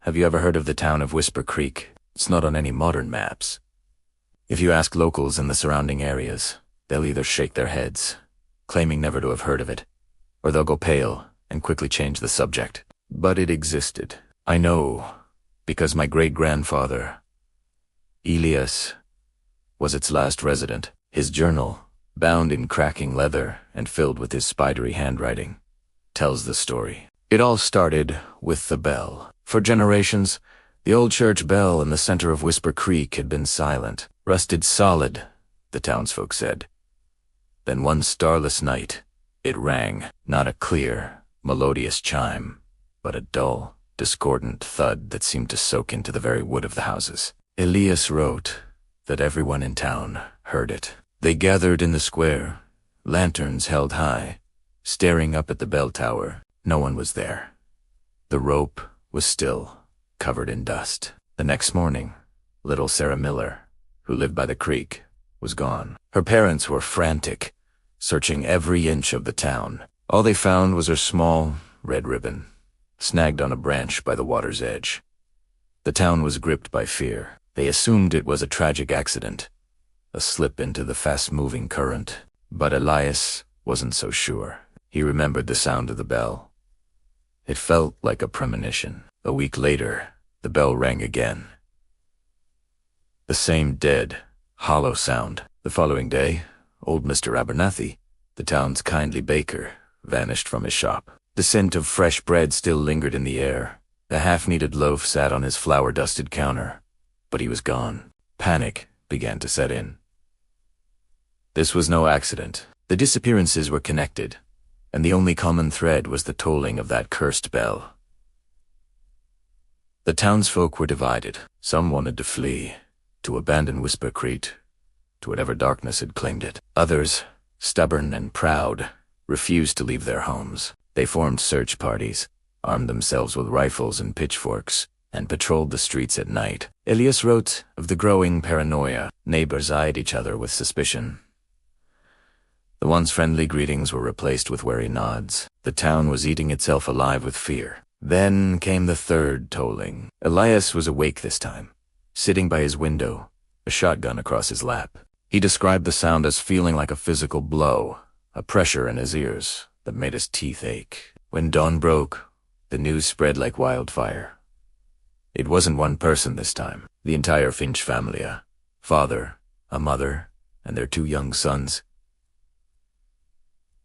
Have you ever heard of the town of Whisper Creek? It's not on any modern maps. If you ask locals in the surrounding areas, they'll either shake their heads, claiming never to have heard of it, or they'll go pale and quickly change the subject. But it existed. I know, because my great-grandfather, Elias, was its last resident. His journal, bound in cracking leather and filled with his spidery handwriting, tells the story. It all started with the bell. For generations, the old church bell in the center of Whisper Creek had been silent, rusted solid, the townsfolk said. Then one starless night, it rang, not a clear, melodious chime, but a dull, discordant thud that seemed to soak into the very wood of the houses. Elias wrote that everyone in town heard it. They gathered in the square, lanterns held high, staring up at the bell tower. No one was there. The rope was still, covered in dust. The next morning, little Sarah Miller, who lived by the creek, was gone. Her parents were frantic, searching every inch of the town. All they found was her small, red ribbon, snagged on a branch by the water's edge. The town was gripped by fear. They assumed it was a tragic accident, a slip into the fast-moving current. But Elias wasn't so sure. He remembered the sound of the bell. It felt like a premonition. A week later, the bell rang again. The same dead, hollow sound. The following day, old Mr. Abernathy, the town's kindly baker, vanished from his shop. The scent of fresh bread still lingered in the air. The half-kneaded loaf sat on his flour-dusted counter, but he was gone. Panic began to set in. This was no accident. The disappearances were connected, and the only common thread was the tolling of that cursed bell. The townsfolk were divided. Some wanted to flee, to abandon Whisper Creek, to whatever darkness had claimed it. Others, stubborn and proud, refused to leave their homes. They formed search parties, armed themselves with rifles and pitchforks, and patrolled the streets at night. Elias wrote of the growing paranoia. Neighbors eyed each other with suspicion. The once friendly greetings were replaced with wary nods. The town was eating itself alive with fear. Then came the third tolling. Elias was awake this time, sitting by his window, a shotgun across his lap. He described the sound as feeling like a physical blow, a pressure in his ears that made his teeth ache. When dawn broke, the news spread like wildfire. It wasn't one person this time. The entire Finch family, a father, a mother, and their 2 young sons.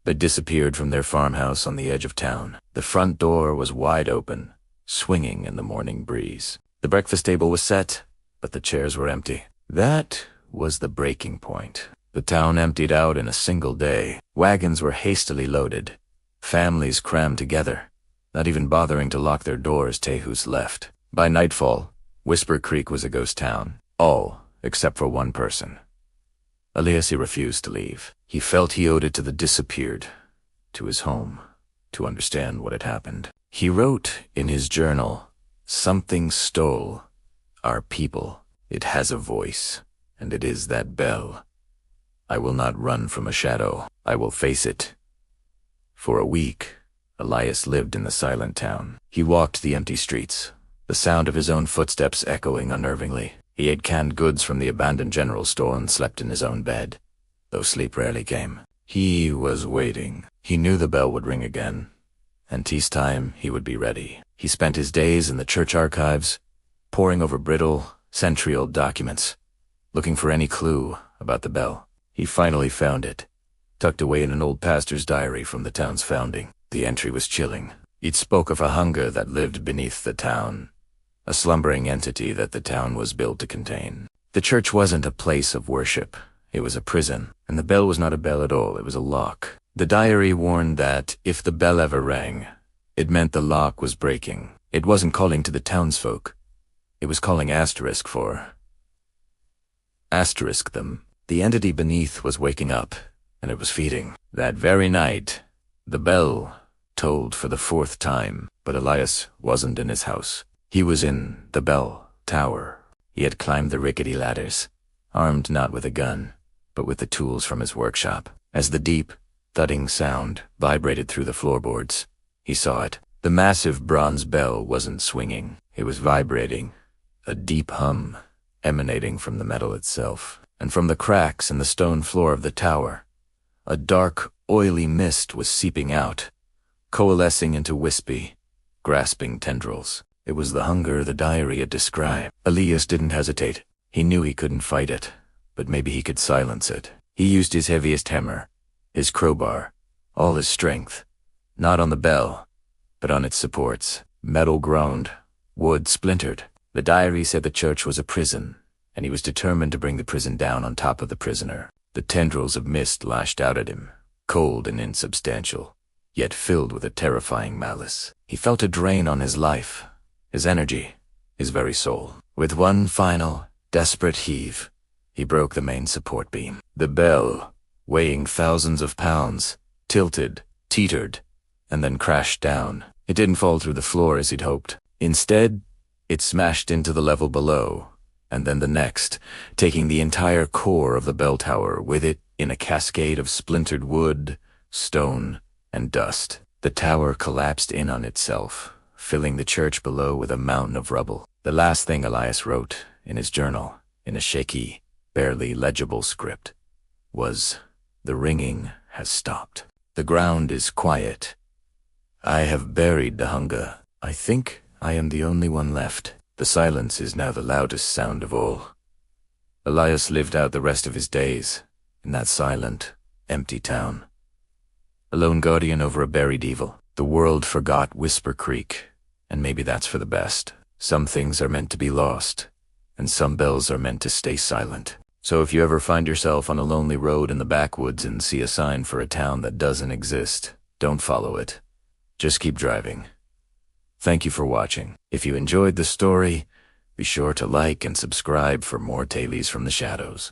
They disappeared from their farmhouse on the edge of town. The front door was wide open, swinging in the morning breeze. The breakfast table was set, but the chairs were empty. That was the breaking point. The town emptied out in a single day. Wagons were hastily loaded. Families crammed together, not even bothering to lock their doors. Tehus left. By nightfall, Whisper Creek was a ghost town. All except for one person. Elias refused to leave. He felt he owed it to the disappeared, to his home, to understand what had happened. He wrote in his journal, "Something stole our people. It has a voice, and it is that bell. I will not run from a shadow. I will face it." For a week, Elias lived in the silent town. He walked the empty streets, the sound of his own footsteps echoing unnervingly. He ate canned goods from the abandoned general store and slept in his own bed, though sleep rarely came. He was waiting. He knew the bell would ring again, and tea time he would be ready. He spent his days in the church archives, poring over brittle, century-old documents, looking for any clue about the bell. He finally found it, tucked away in an old pastor's diary from the town's founding. The entry was chilling. It spoke of a hunger that lived beneath the town, a slumbering entity that the town was built to contain. The church wasn't a place of worship. It was a prison, and the bell was not a bell at all. It was a lock. The diary warned that if the bell ever rang, it meant the lock was breaking. It wasn't calling to the townsfolk. It was calling Asterisk for Asterisk them. The entity beneath was waking up, and it was feeding. That very night, the bell tolled for the 4th time, but Elias wasn't in his house. He was in the bell tower. He had climbed the rickety ladders, armed not with a gun, but with the tools from his workshop. As the deep, thudding sound vibrated through the floorboards, he saw it. The massive bronze bell wasn't swinging. It was vibrating, a deep hum emanating from the metal itself, and from the cracks in the stone floor of the tower. A dark, oily mist was seeping out, coalescing into wispy, grasping tendrils. It was the hunger the diary had described. Elias didn't hesitate. He knew he couldn't fight it, but maybe he could silence it. He used his heaviest hammer, his crowbar, all his strength, not on the bell, but on its supports. Metal groaned, wood splintered. The diary said the church was a prison, and he was determined to bring the prison down on top of the prisoner. The tendrils of mist lashed out at him, cold and insubstantial, yet filled with a terrifying malice. He felt a drain on his life, his energy, his very soul. With one final, desperate heave, he broke the main support beam. The bell, weighing thousands of pounds, tilted, teetered, and then crashed down. It didn't fall through the floor as he'd hoped. Instead, it smashed into the level below, and then the next, taking the entire core of the bell tower with it in a cascade of splintered wood, stone, and dust. The tower collapsed in on itself, filling the church below with a mountain of rubble. The last thing Elias wrote in his journal, in a shaky, barely legible script, was, "The ringing has stopped. The ground is quiet. I have buried the hunger. I think I am the only one left. The silence is now the loudest sound of all." Elias lived out the rest of his days in that silent, empty town, a lone guardian over a buried evil. The world forgot Whisper Creek, and maybe that's for the best. Some things are meant to be lost, and some bells are meant to stay silent. So if you ever find yourself on a lonely road in the backwoods and see a sign for a town that doesn't exist, don't follow it. Just keep driving. Thank you for watching. If you enjoyed the story, be sure to like and subscribe for more Tales from the Shadows.